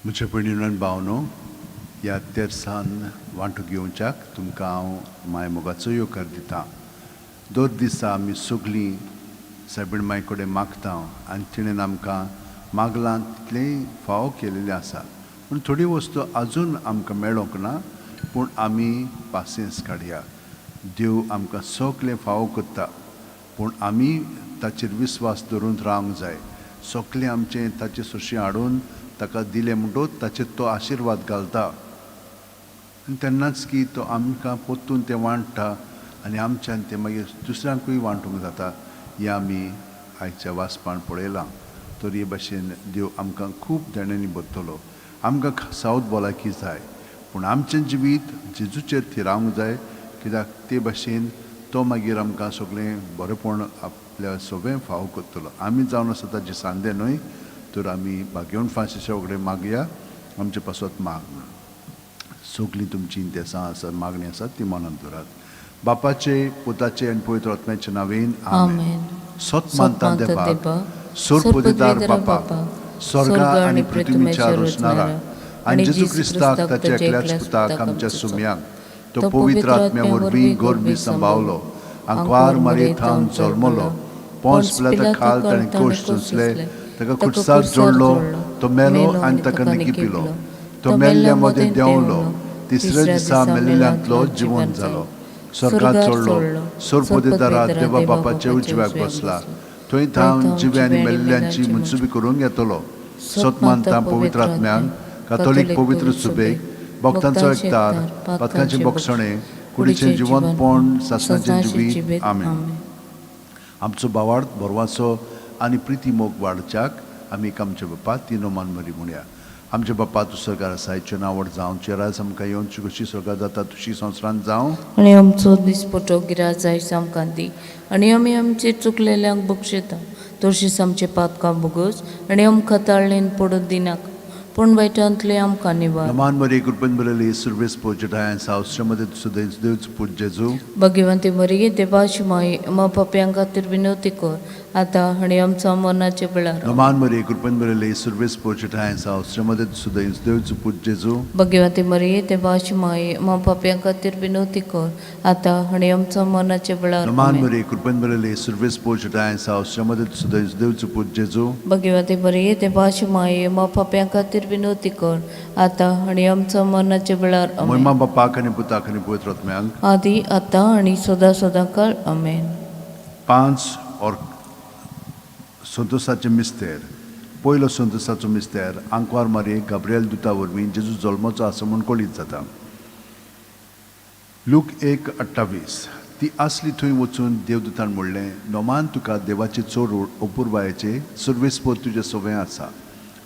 म्हजे भयणीन भावनो ह्या तेर्सान वांटो घेवच्याक तुमकां हांव माय मोगाचो येवकार दितां. दोन दिसा आमी सगळीं सायबीण माय कडेन मागता आनी तिणेन आमकां मागलां तितलें फावो केलेलें आसा. पूण थोडी वस्तू आजून आमकां मेळोंक ना, पूण आमी पासियेंस काडया. देव आमकां सगळें फावो करता, पूण आमी ताचेर विस्वास दवरून रावंक जाय. सगळें आमचें ताचे सुशें हाडून ताका दिलें म्हणटूच ताचेर तो आशिर्वाद घालता. आनी तेन्नाच की तो आमकां पोत्तून तें वांट्टा आनी आमच्यान तें मागीर दुसऱ्यांकूय वांटूंक जाता. हें आमी आयच्या वाचपान पळयलां. तर हे भाशेन देव आमकां खूब देणांनी बरतलो. आमकां सावध भलायकी जाय, पूण आमचें जिवीत जेजूचेर थिरावंक जाय. कित्याक ते भाशेन तो मागीर आमकां सगळें बरेंपण आपल्या सगळें फावो करतलो. आमी जावन आसा ताचे सांदे न्हय, तर आमी भाग्यवन फाशीच्या कडेन मागया. आमचे पासत माग सगळीं तुमची इंतेसां आसात, मागणी आसात ती मनांत दवरात. बापाचे, पुताचे आनी पवित्र आत्म्याचे नांवेन आमेन. सत मानता देवाक, सोर पोदेदार बापा, स्वर्गा आनी पृथ्वीच्या रोजनारा, आनी जेजू क्रिस्ताक ताच्या एकल्याच पुताक आमच्या सुम्यांक तो पवित्र आत्म्या वरवीं गोरबी सांबाळलो, आंकवार मारयेंत जल्मलो, पोंस पिलाता खाल ताणें कोश सोंसले, ताका खुर्सार जोडलो, तो मेलो आनी ताका निकिपिलो, तो मेल्ल्या मदें देंवलो, तिसऱ्या दिसा मेल्लेल्यांतलो जिवंत जालो, स्वर्गात चडलो, सोर पोदेदारा देवा बापाचे उजव्याक बसला, थंय थावन जिवे आनी मेल्ल्यांची मनसुबी करूंक येतलो. सत मानता पवित्र आत्म्यांक, कातोलीक पवित्र सुबेक, भक्तांचो एकतार, पातकांचे बोगसणें, कुडीचें जिवंतपण, सासणाचें जिवीत. आमेन. आमचो भावार्थ बरवाचो आनी प्रिती मोग वाडच्याक आमी आमचे बापा तिनो मान मरी म्हणया. आमचे बापा तूं स्वर्गार आसा, हाचें नांवड जावं, चेरास आमकां येवची कशी स्वर्गार जाता तशी संवसारांत जावं. आनी आमचो दिसपटो गिराय जाय आमकां दी, आनी आमी आमचे चुकलेल्यांक बक्षिता. तशीच आमचे पातकां भोगोस, आनी आमकां ताळणेन पडूंक दिनाका, पूण वायटांतले आमकां निवार. नमान मरी कृपन बरयली सुरवेस पोजटाय सावस्रमध्ये सुदैव देवच पूज जेजू. भगवंती मरिये देवाची माये, मा पाप्यां खातीर विनवती कर, आतां आनी आमच्या मरणाचे वेळार. नमान मरी कृपन बरयली सुरवेस पोजटाय सावस्रमध्ये सुदैव देवच पूज जेजू. भगवंती मरिये देवाची माये, मा पाप्यां खातीर विनवती कर, आतां आनी आमच्या मरणाचे वेळार. नमान मरी कृपन बरयली सुरवेस पोजटाय सावस्रमध्ये सुदैव देवच पूज जेजू. भगवंती मरिये देवाची माये, मा पाप्यां खातीर विनवती कर, आतां आनी आमच्या मरणाचे वेळार. महिमा बापाक आनी पुताक आनी पवित्र आत्म्यांक, आदी आतां आनी सदां सदांकाळ. आमेन. 5 और संतोसाचे मिस्तेर. पयलो संतोसाचो मिस्तेर आंकवार मारये गाब्रिएल दुता वरवीं जेजू जल्माचो आसा म्हूण कळीत जाता. लूक 1:28. ती आसली थंय वचून देवदूतान म्हणलें, नोमान तुका देवाचे चोर अपुर्बायेचे सर्वेस्पोर तुजें सगळें आसा.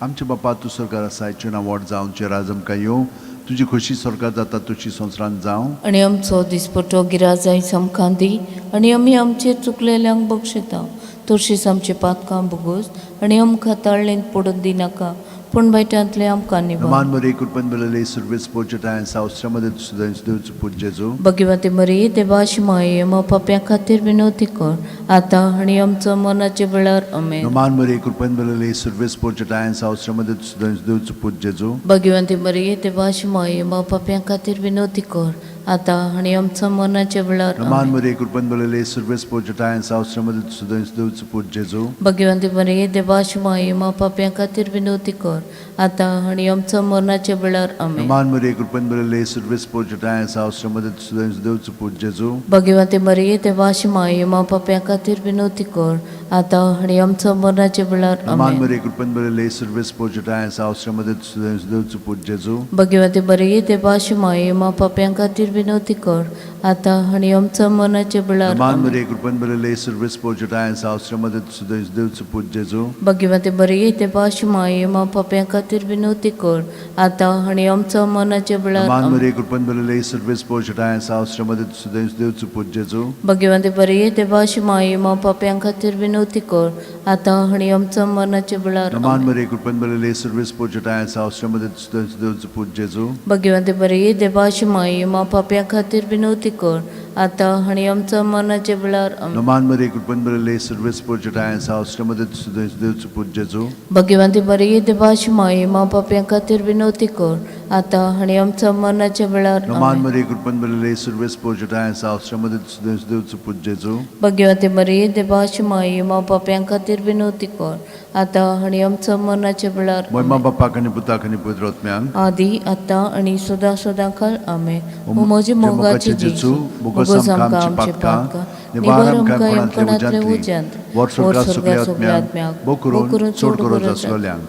आमचे बापा तूं स्वर्गार आसा, हाचें नांव व्हड जावं, चेराज आमकां येवं, तुजी खोशी स्वर्गार जाता तशी संवसारांत जावं. आनी आमचो दिसपटो गिराय जाय आमकां दी, आनी आमी आमचे चुकलेल्यांक बक्षिता. तशीच आमचे पातकां भोगोस, आनी आमकां ताळणेन पडूंक दिनाका, पूण वायटांतले आमकां निवार. नमान मरी कृपन बरयली सुरवेस पोजटाय सावस्रमध्ये सुदैव देवच पूज जेजू. भगवंती मरिये देवाची माये, मा पाप्यां खातीर विनवती कर, आतां आनी आमच्या मरणाचे वेळार. आमेन. नमान मरी कृपन बरयली सुरवेस पोजटाय सावस्रमध्ये सुदैव देवच पूज जेजू. भगवंती मरिये देवाची माये, मा पाप्यां खातीर विनवती कर, आतां आनी आमच्या मरणाचे वेळार. नमान मरी कृपन बरयली सुरवेस पोजटाय सावस्रमध्ये सुदैव देवच पूज जेजू. भगवंती मरिये देवाची माये, मा पाप्यां खातीर विनवती कर, आतां आनी आमच्या मरणाचे वेळार. आमेन. नमान मरी कृपन बरयली सुरवेस पोजटाय सावस्रमध्ये सुदैव देवच पूज जेजू. भगवंती मरिये देवाची माये, मा पाप्यां खातीर विनवती कर, आतां आनी आमच्या मरणाचे वेळार. नमान मरी कृपन बरयली सुरवेस पोजटाय सावस्रमध्ये सुदैव देवच पूज जेजू. भगवंती मरिये देवाची माये, मा पाप्यां खातीर विनवती कर, आतां आनी आमच्या मरणाचे वेळार. नमान मरी कृपन बरयली सुरवेस पोजटाय सावस्रमध्ये सुदैव देवच पूज जेजू. भगवंती मरिये देवाची माये, मा पाप्यां खातीर विनवती कर, आतां आनी आमच्या मरणाचे वेळार. नमान मरी कृपन बरयली सुरवेस पोजटाय सावस्रमध्ये सुदैव देवच पूज जेजू. भगवंती मरिये देवाची माये, मा पाप्यां खातीर विनवती कर, आतां आनी आमच्या मरणाचे वेळार. नमान मरी कृपन बरयली सुरवेस पोजटाय सावस्रमध्ये सुदैव देवच पूज जेजू. भगवंती मरिये देवाची माये, मा पाप्यां खातीर विनवती कर आता आनी आमच्या मरणाच्या वेळार आमेन. Naman Maria, कृपण बरले सर्वेस पोचटाय सावस्त्रमध्ये सुद्धा देवचं पूज्यजो. भगवंती बरी देवाची माये मा पाप्यां खातीर विनवती कर आता आनी आमच्या मरणाच्या वेळार Naman आमेन. Maria, कृपण बरले सर्वेस पोचटाय सावस्त्रमध्ये सुद्धा देवचं पूज्यजो. भगवंती बरी देवाची माये मा पाप्यां खातीर विनवती कर आता आनी आमच्या मरणाच्या वेळार महिमा बापाक आणि पुताक आणि पवित्रात्म्यांक आदी आता आणि सदा सदा काळ आमेन. ओ म्हजे मोगाचे जेजू मुगोस आमकां आमचे पातका निबार आमकां यमकणांतले उज्यांत वर स्वर्गांत सगळ्या आत्म्यांक बो करून चोड करून आसलोल्यांक.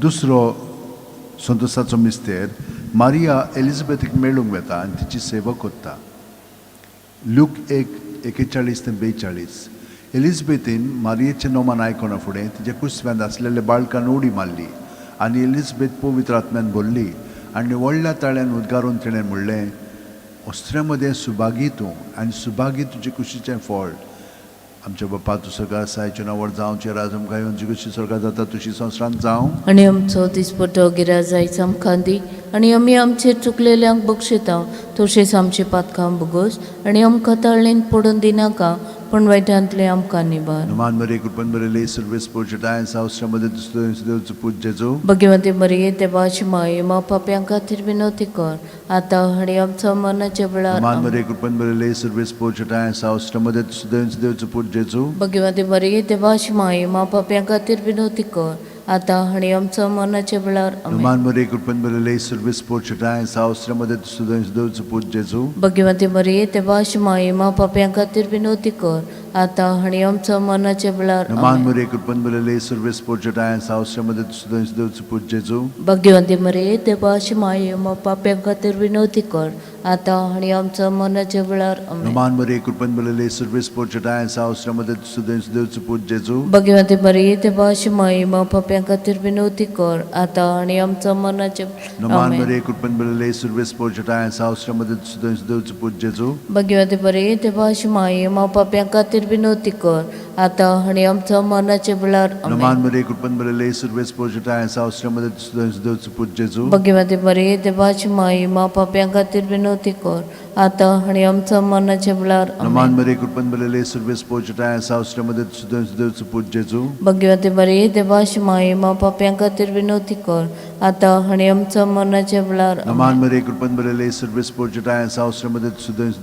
दुसरो संतोषाचो मिस्तेर मारिया एलिझाबेथीक मेळूंक वेता आनी तिची सेवा कोत्ता. लूक 1:41-42. एलिझाबेथीन मारियेचें नोमान आयकना फुडें तिच्या कुसव्यांत आसलेले बाळकान उडी मारली आनी एलिझाबेथ पवित्र आत्म्यान भरली आनी व्हडल्या ताळ्यान उद्गारून तिणें म्हणलें, अस्त्र्यामध्ये सुभागी तूं आनी सुभागी तुजे कुशीचें फळ. आमच्या बापा तूं सगळ्या आसायचें नांवर जावचें राज आमकां येवन जी कशी स्वर्गांत जाता तुशी संवसारांत जावं. आनी आमचो दिसपटो गिराय जायच आमकां दी आनी आमी आमचेर चुकलेल्यांक बक्षिता तशेंच आमचे पातकां भोगोस आनी आमकां ताळणेन पडून दिनाका पण वायटांतले आमकां निबार. नमान मरे कृपण बरले सर्वेस पोचटाय सावस्त्रमध्ये देवचं पूज्यजो. भगवंती बरी देवाची माये मा पाप्यां खातीर विनवती कर आता आनी आमच्या मरणाच्या वेळार नमान आमेन. मरे कृपण बरले सर्वेस पोचटाय सावस्त्रमध्ये देवचं पूज्यजो. भगवंती बरी देवाची माये मा पाप्यां खातीर विनवती कर आता आनी आमच्या मरणाच्या वेळार आमेन. नमान मरे कृपण बरले सर्वेस पोचटाय सावस्त्रमध्ये देवचं पूज्यजो. भगवंती बरी देवाची माये मा पाप्यां खातीर विनवती कर आता आनी आमच्या मरणाच्या वेळार नमान आमेन. मरे कृपण बरले सर्वेस पोचटाय सावस्त्रमध्ये देवचं पूज्यजो. भगवंती बरी देवाची माये मा पाप्यां खातीर विनवती कर आता आनी आमच्या मरणाच्या वेळार आमेन. नमान मरे कृपण बरले सर्वेस पोचटाय सावस्त्रमध्ये देवचं पूज्यजो. भगवंती बरी देवाची माये मा पाप्यां खातीर विनवती कर आता आनी आमच्या मरणाच्या नमान मरे कृपण बरले सर्वेस पोचटाय सावस्त्रमध्ये देवचं पूज्यजो. भगवंती बरी देवाची माये मा पाप्यां खातीर विनवती कर आता आनी आमच्या मरणाच्या वेळार आमेन. नमान मरे कृपण बरले सर्वेस पोचटाय सावस्त्रमध्ये देवचं पूज्यजो. भगवंती बरी देवाची माये मा पाप्यां खातीर विनवती कर आता आनी आमच्या मरणाच्या वेळार नमान आमेन. मरे कृपण बरले सर्वेस पोचटाय सावस्त्रमध्ये देवचं पूज्यजो. भगवंती बरी देवाची माये मा पाप्यां खातीर विनवती कर आता आनी आमच्या मरणाच्या वेळार आमेन. नमान मरे कृपण बरले सर्वेस पोचटाय सावस्त्रमध्ये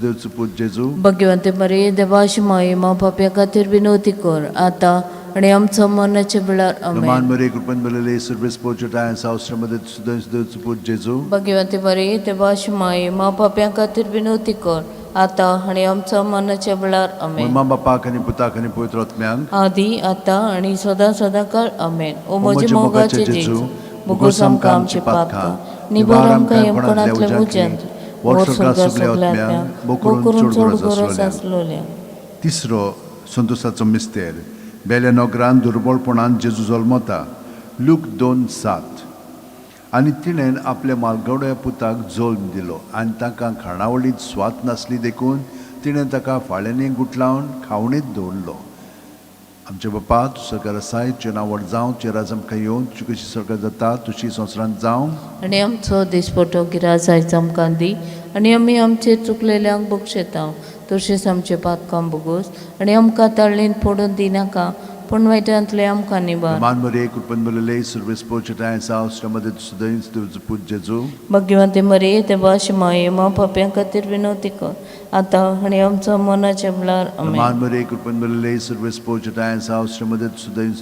देवचं पूज्यजो. भगवंती बरी देवाची माये मा पाप्यां खातीर विनवती कर आता आनी आमच्या मरणाच्या वेळार नमान आमेन. मरे कृपण बरले सर्वेस पोचटाय सावस्त्रमध्ये देवचं पूज्यजो. भगवंती बरी देवाची माये मा पाप्यां खातीर विनवती कर आता आनी आमच्या मरणाच्या वेळार आमेन. महिमा बापाक आणि पुताक आणि पवित्रात्म्यांक आदी आता आणि सदा सदा काळ आमेन. ओ म्हजे म्हजे मोगाचे मोगाचे जेजू जेजू, मुगोस आमकां आमचे पातकां निबार आमकां यमकणांतले उज्यांत वर स्वर्गांत सगळ्या आत्म्यांक बो करून चोड गरज आसलोल्या. तिसरो संतोषाचो मिस्तेर बेल्या नोगरान दुर्बळपणान जेजू जल्मता. लूक 2:7. आनी तिणें आपल्या मालगवड्या पुताक जल्म दिलो आनी ताका खाणावळीत स्वात नासली देखून तिणें ताका फाळ्यांनी गुटलावन खावणीत दवरलो. आमचे बापा तूं सगळ्या आसाय तुजें नांव व्हड जावं, तुजें राज आमकां येवन तुजी कशी स्वर्गांत जाता तुजी संवसारांत जावं. आनी आमचो दिसपटो गिराय जायच आमकां दी आनी आमी आमचेर चुकलेल्यांक बक्षिता तशेंच आमचे पातकां भोगोस आनी आमकां ताळणेन पडून दिनाका पण वायटांतले आमकां निबार. नमान मरे कृपण बरले सर्वेस पोचटाय सावस्त्रमध्ये देवचं पूज्यजो. भगवंती मरे देवाची माये मा पाप्यां खातीर विनवती कर आता आनी आमच्या मरणाच्या वेळार आमेन. नमान मरे कृपण बरले सर्वेस पोचटाय सावस्त्रमध्ये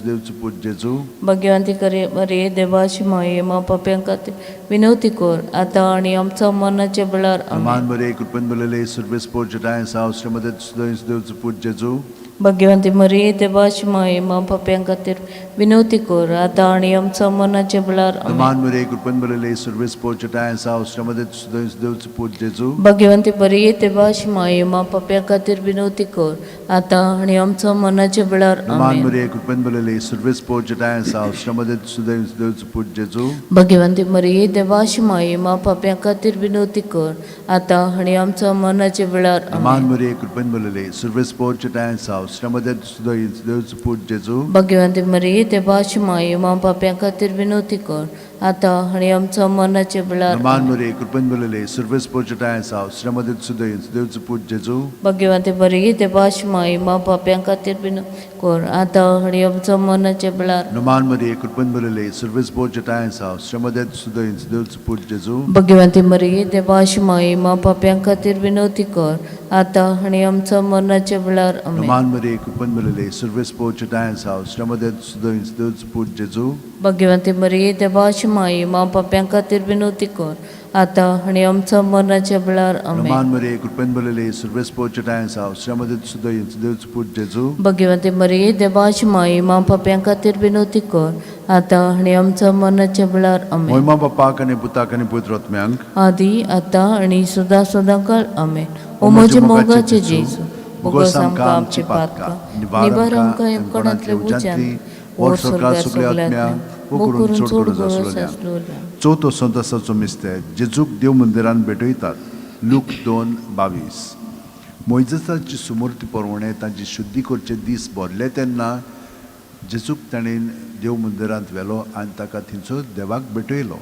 देवचं पूज्यजो. भगवंती मरे देवाची माये मा पाप्यां खातीर विनवती कर आता आनी आमच्या मरणाच्या वेळार आमेन. नमान मरे कृपण बरले सर्वेस पोचटाय सावस्त्रमध्ये देवचं पूज्यजो. भगवंती मरे देवाची माये मा पाप्यां खातीर विनवती कर आता आनी आमच्या मरणाच्या वेळार आमेन. नमान मरे कृपण बरले सर्वेस पोचटाय सावस्त्रमध्ये देवचं पूज्यजो. भगवंती बरी देवाची माये मा पाप्यां खातीर विनवती कर आता आनी आमच्या मरणाच्या वेळार नमान आमेन. मरे कृपण बरले सर्वेस पोचटाय सावस्त्रमध्ये देवचं पूज्यजो. भगवंती मरे देवाची माये मा पाप्यां खातीर विनवती कर आता आनी आमच्या मरणाच्या वेळार नमान आमेन. मरे कृपण बरले सर्वेस पोचटाय सावस्त्रमध्ये देवचं पूज्यजो. भगवंती मरे देवाची माये मा पाप्यां खातीर विनवती कर आतां आनी आमच्या मरणाचे वेळार नमान मरे कृपेन बरले सर्वेस पोचटाय साव श्रमदेत सुदय देवच पूज जेजू भगवंते बरी ते भाश माई मा पाप्यां खातीर बीन कर आतां आनी आमच्या मरणाचे वेळार नमान मरे कृपेन बरले सर्वेस पोचटाय साव श्रमदेत सुदय देवच पूज जेजू भगवंते बरी ते भाश माई मा पाप्यां खातीर विनवती कर आतां आनी आमच्या मरणाचे वेळार आमेन. नमान मरे कृपेन बरले सर्वेस पोचटाय साव श्रमदेत सुदय देवच पूज जेजू भगवंते बरी ते भाश माई मा पाप्यां खातीर विनवती कर आतां आनी आमच्या मरणाचे वेळार आमेन. नमान मरे कृपेन बरले सर्वेस पोचटाय साव श्रमदेत सुदय देवच पूज जेजू भगवंते बरी ते भाश माई मा पाप्यां खातीर विनवती कर आतां आनी आमच्या मरणाचे वेळार आमेन. मोहिमा बापाक आनी पुताक आनी पवित्रात्म्यांक आदी आतां आनी सदां सदांकाळ आमेन. ओ म्हजे मोगाचे जेजू बोगस आमकां आमची पातकां निबार आमकां येवकोणांतले उज्यांत ओर स्वर्गार सगल्या आत्म्यांक वो करून चोड गरज आसलोल्या. चवथो संतसाचो मिस्तेर जेजूक देव मंदिरान भेटयतात. लूक 2:22. मोइजेसाची सुमूर्ती परवणे तांची शुद्धी करचे दीस भरले तेन्ना जेजूक ताणें देव मंदिरांत व्हेलो आनी ताका थिंचो देवाक भेटयलो.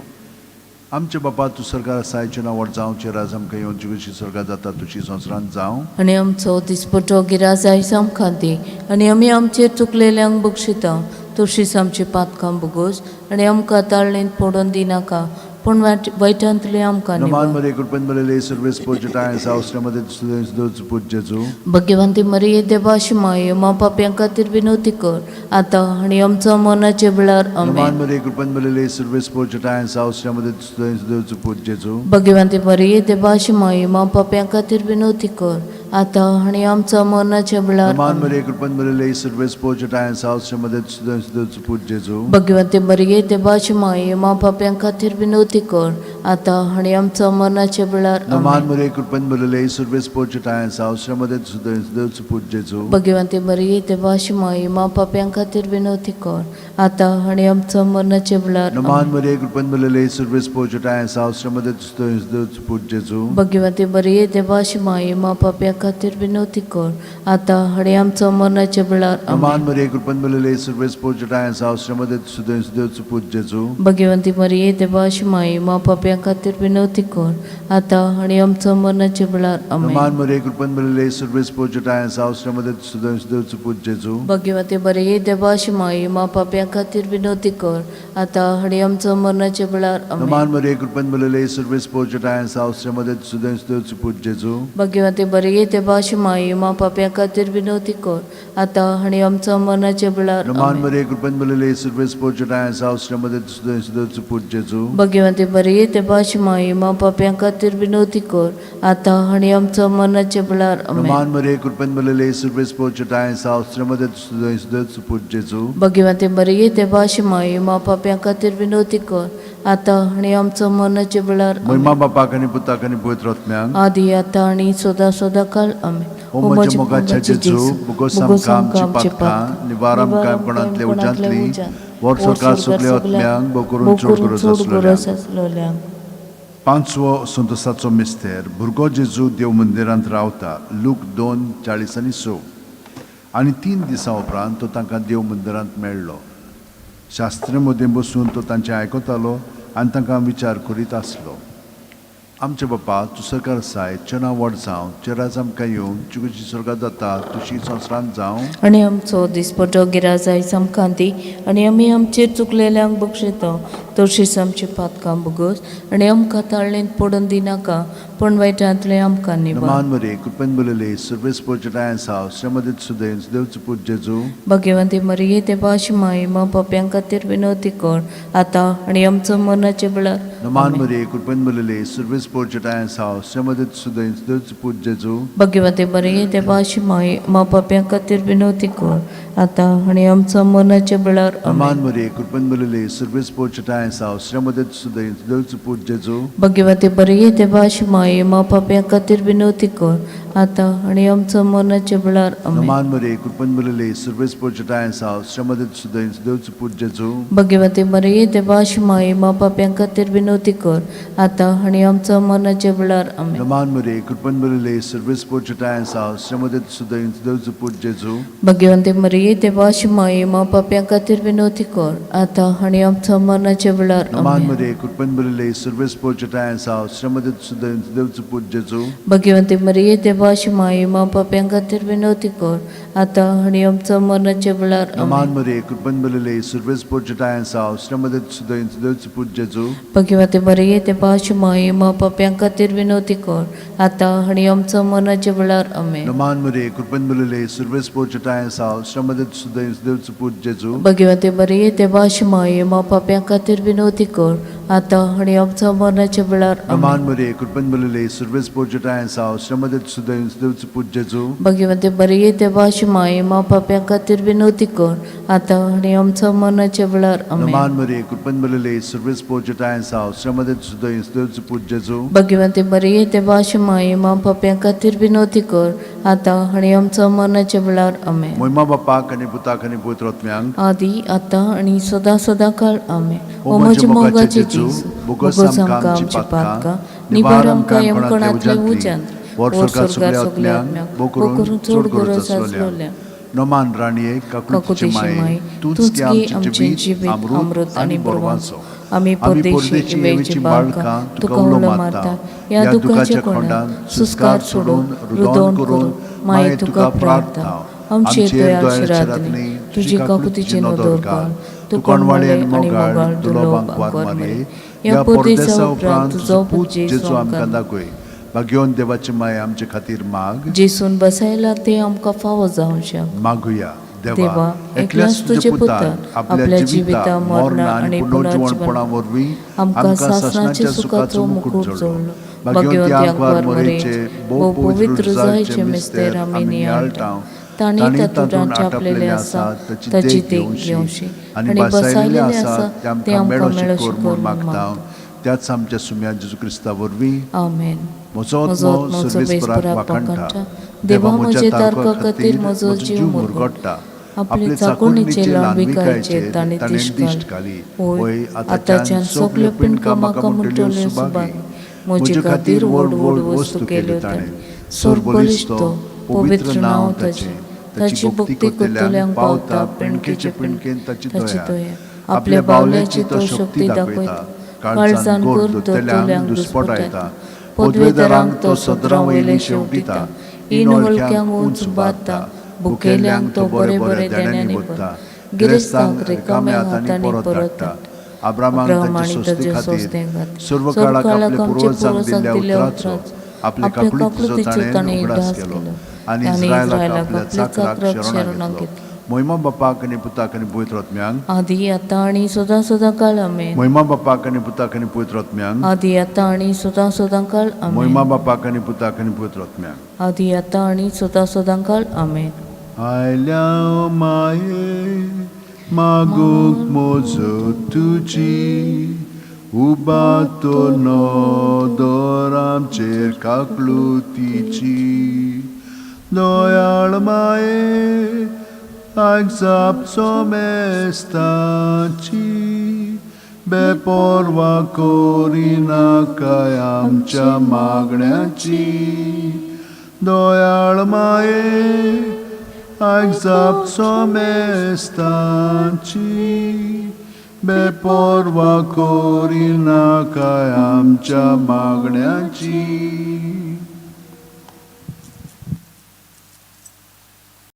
आमचे बापा तूं स्वर्गार आसायचें नांव व्हड जावं चे राज आमकां येवन जशी स्वर्गार जाता तशी संवसारांत जावं आनी आमचो दिसपटो गिराज आयज आमकां दी आनी आमी आमचेर चुकलेल्यांक बक्षिता तशीच आमची पातकां बुगोस आनी आमकां ताळणेंत पडोवन दिनाका पूण वायटांतले आमकां नमान मरे कृपेन बरले सर्वेस पोचटाय साव श्रमदेत सुदय देवच पूज जेजू भगवंते मरिये देवाशी माये मा पाप्यां खातीर विनवती कर आतां आनी आमच्या मरणाचे वेळार नमान आमेन. मरे कृपेन बरले सर्वेस पोचटाय साव श्रमदेत सुदय देवच पूज जेजू भगवंते मरिये देवाशी माये मा पाप्यां खातीर विनवती कर आतां आनी आमच्या मरणाचे वेळार नमान आमेन. मरे कृपेन बरले सर्वेस पोचटाय साव श्रमदेत सुदय देवच पूज जेजू भगवंते मरिये देवाशी माये मा पाप्यां खातीर विनवती कर आतां आनी आमच्या मरणाचे वेळार नमान आमेन. मरे कृपेन बरले सर्वेस पोचटाय साव श्रमदेत सुदय देवच पूज जेजू भगवंते मरिये देवाशी माये मा पाप्यां खातीर विनवती कर आतां आनी आमच्या मरणाचे वेळार नमान आमेन. मरे कृपेन बरले सर्वेस पोचटाय साव श्रमदेत सुदय देवच पूज जेजू भगवंते मरिये देवाशी माये मा पाप्यां खातीर विनवती कर आतां आनी आमच्या मरणाचे वेळार आमेन. नमान मरे कृपेन बरले सर्वेस पोचटाय साव श्रमदेत सुदय देवच पूज जेजू भगवंते मरिये देवाशी माये मा पाप्यां खातीर विनवती कर आतां आनी आमच्या मरणाचे वेळार आमेन. नमान मरे कृपेन बरले सर्वेस पोचटाय साव श्रमदेत सुदय देवच पूज जेजू भगवंते मरिये देवाशी माये मा पाप्यां खातीर विनवती कर आतां आनी आमच्या मरणाचे वेळार आमेन. नमान मरे कृपेन बरले सर्वेस पोचटाय साव श्रमदेत सुदय देवच पूज जेजू भगवंते मरिये देवाशी माये मा पाप्यां खातीर विनवती कर आतां आनी आमच्या मरणाचे वेळार नमान आमेन. मरे कृपेन बरले सर्वेस पोचटाय साव श्रमदेत सुदय देवच पूज जेजू भगवंते मरिये देवाशी माये मा पाप्यां खातीर विनवती कर आतां आनी आमच्या मरणाचे वेळार आमेन. नमान मरे कृपेन बरले सर्वेस पोचटाय साव श्रमदेत सुदय देवच पूज जेजू भगवंते मरिये देवाशी माये मा पाप्यां खातीर विनवती कर आतां आनी आमच्या मरणाचे वेळार आमेन. महिमा बापाक आनी पुताक आनी पवित्रात्म्यांक आदी आतां आनी सदां सदांकाळ आमेन. ओ म्हजे मोगाचे जेजू बुगोस आमकां आमची पातकां निबार आमकां कोणांतले उज्यांतली वर स्वर्गार सगल्या आत्म्यांक बो करून चोड गरज आसलोल्या. पांचवो संतोसाचो मिस्तेर भुरगो जेजू देव मंदिरांत रावता. लूक 2:40-6. आनी 3 दिसां उपरांत तो तांकां देव मंदिरांत मेळ्ळो. शास्त्री मदें बसून तो तांचें आयकतालो आनी तांकां विचार करीत आसलो. आमचे बापा तूं स्वर्गार आसाय चें नांव व्हड जावं चे राज आमकां येवन तूं कशी स्वर्गार जाता तशी संवसारांत जावं. आनी आमचो दिसपटो गिराज आयज आमकां दी आनी आमी आमचेर चुकलेल्यांक बक्षिता तशीच आमची पातकां बुगोस आनी आमकां ताळणेंत पडोवन दिनाका पूण वायटांतले आमकां निबार. नमान मरे कृपेन बरले सर्वेस पोचटाय साव श्रमदेत सुदय देवच पूज जेजू भगवंते मरिये देवाशी माये मा पाप्यां खातीर विनवती कर आतां आनी आमच्या मरणाचे वेळार नमान मरे कृपेन बरले सर्वेस पोचटाय साव श्रमदेत सुदय देवच पूज जेजू भगवंते मरिये देवाशी माये मा पाप्यां खातीर विनवती कर आतां आनी आमच्या मरणाचे वेळार नमान मरे कृपेन बरले सर्वेस पोचटाय साव श्रमदेत सुदय देवच पूज जेजू भगवंते मरिये देवाशी माये मा पाप्यां खातीर विनवती कर आता आणि आमच्या मरणाच्या वेळार आमेन. नमान मरे कृपन बरले सर्वेस पोचटाय साव श्रमदत सुदैन देवच पूज्यजो. भगवते मरिये देवाशी माये मा पाप्यां खातीर विनवती कर आता आणि आमच्या मरणाच्या वेळार आमेन. नमान मरे कृपन बरले सर्वेस पोचटाय साव श्रमदत सुदैन देवच पूज्यजो. भगवते मरिये देवाशी माये मा पाप्यां खातीर विनवती कर आता आणि आमच्या मरणाच्या वेळार नमान आमेन. मरे कृपन बरले सर्वेस पोचटाय साव श्रमदत सुदैन देवच पूज्यजो. भगवते मरिये देवाशी माये मा पाप्यां खातीर विनवती कर आता आणि आमच्या मरणाच्या वेळार नमान आमेन. मरे कृपन बरले सर्वेस पोचटाय साव श्रमदत सुदैन देवच पूज्यजो. भगवते मरिये देवाशी माये मा पाप्यां खातीर विनवती कर आता आणि आमच्या मरणाच्या वेळार आमेन. नमान मरे कृपन बरले सर्वेस पोचटाय साव श्रमदत सुदैन देवच पूज्यजो. भगवते मरिये देवाशी माये मा पाप्यां खातीर विनवती कर आता आणि आमच्या मरणाच्या वेळार नमान आमेन. मरे कृपन बरले सर्वेस पोचटाय साव श्रमदत सुदैन देवच पूज्यजो. भगवते मरिये देवाशी माये मा पाप्यां खातीर विनवती कर आता आणि आमच्या मरणाच्या वेळार आमेन. नमान मरे कृपन बरले सर्वेस पोचटाय साव श्रमदत सुदैन देवच पूज्यजो. भगवते मरिये देवाशी माये मा पाप्यां खातीर विनवती कर आता आणि आमच्या मरणाच्या वेळार आमेन. मोहिमा बापाक आनी पुताक आनी पवित्र आत्म्यांक आदी आता आणि सदा सदा काळ आमेन. ओ ओ म्हजे म्हजे मोगाचे मोगाचे जेजू, जेजू, बोगस बोगस आमकां आमकां आमची आमची पातकां, पातकां, निबार निबार आमकां आमकां कोणांतल्या यमकणांतल्या उज्यांतली, उज्यांत, वर वर स्वर्गांत स्वर्गांत सगळ्या सगल्या आत्म्यांक, आत्म्यांक, भोव करून चड गरज आसलोल्या. आसलोल्या. नमान राणये काकुतीची काकुतीची माये माय तूंच तूंच की गी आमचे आमचें जिवीत जिवीत अमृत आनी बोरवांचो. आमी परदेशी इवेची बाळकां तुका उलो मारता या दुखाच्या कोंडात सुस्कार सोडून रुदोन करून माये तुका प्रार्थना. आमचे दयाळ शिरातली तुजी काकुतीची नदर घाल. तू कोणवाळे आनी मोगाळ दुलोबांक वार मारे या परदेसा उपरांत तुजो पूत जेजू आमकां दाखय. भाग्यवन देवाची माय आमचे खातीर माग. जेसून बसायला ते आमकां फावो जावं शक. मागुया देवा एकल्याच तुजे पुतान आपल्या जिविता मरणा आनी पुनर्जीवना वरवीं आमकां सासणाच्या सुखाचो मुकुट जोडलो. भगवंत्याक वर मरेचे भोव पवित्र जायचे मिस्तेर आमी नियाळटा. तांणी तातूंत आपलेले आसा ताची देख घेवशी आनी बसायलेले आसा ते आमकां मेळो शिकोर मागता. त्याच आमच्या सुम्या जेजू क्रिस्ता वरवीं आमेन. म्हजो म्हजो आत्मो आत्मो सर्वेस्पराक सर्वेस्पराक वाखाणटा. वाखाणटा. देवा देवा म्हज्या म्हजे तारका तारका खातीर म्हजो जीव मुरगोडटा. आपले चाकोणीचे लांबीकायेचेर ताणें दिश्ट घाली. होय आतांच्यान सगल्यो पिणकां म्हाका म्हणटल्यो सुभागी. म्हजे खातीर व्हड व्हड वस्तू केल्यो ताणें. सोर बलिश्तो पवित्र नांव ताचें. ताची भक्ती करतल्यांक पावता पिणकेचे पिणकेन ताची दया. आपल्या बावल्याची तो शक्ती दाखयता. काळजान गोर धरतल्यांक दुस्पटायता. पदवेदारांक तो सदरां वयली शेवटिता. इन हलक्यांक उंच बांदता. भुकेल्यांक तो बरे बरे देण्यांनी भरता. गिरेस्तांक रिकाम्या हातांनी परत हाडटा. अब्रामाक ताचे सोस्ते खातीर सर्व काळाक आपले पुर्वजांक दिल्ल्या उतराचो आपले काकुळीचो ताणें उगडास केलो आनी इस्रायलाक आपल्या चाकराक शरणां घेतली. मोहिमा बापाक आनी पुताक आनी पवित्र आत्म्यांक आदी आतां आनी सदां सदां काळ आमेन. मोहिमा बापाक आनी पुताक आनी पवित्र आत्म्यांक आदी आतां आनी सदां सदां काळ आमेन. मोहिमा बापाक आनी पुताक आनी पवित्र आत्म्यांक आदी आतां आनी सदां सदां काळ आमेन. आयल्या माये मागूंक म्हजो तुजी उबातो नदर आमचेर काकलुतीची. दयाळ माये आयजापचो मेस्ताची बेपरवा करिनाकाय आमच्या मागण्याची. दयाळ माये आयजापचो मेस्ताची बेपरवा करिनाकाय आमच्या मागण्याची.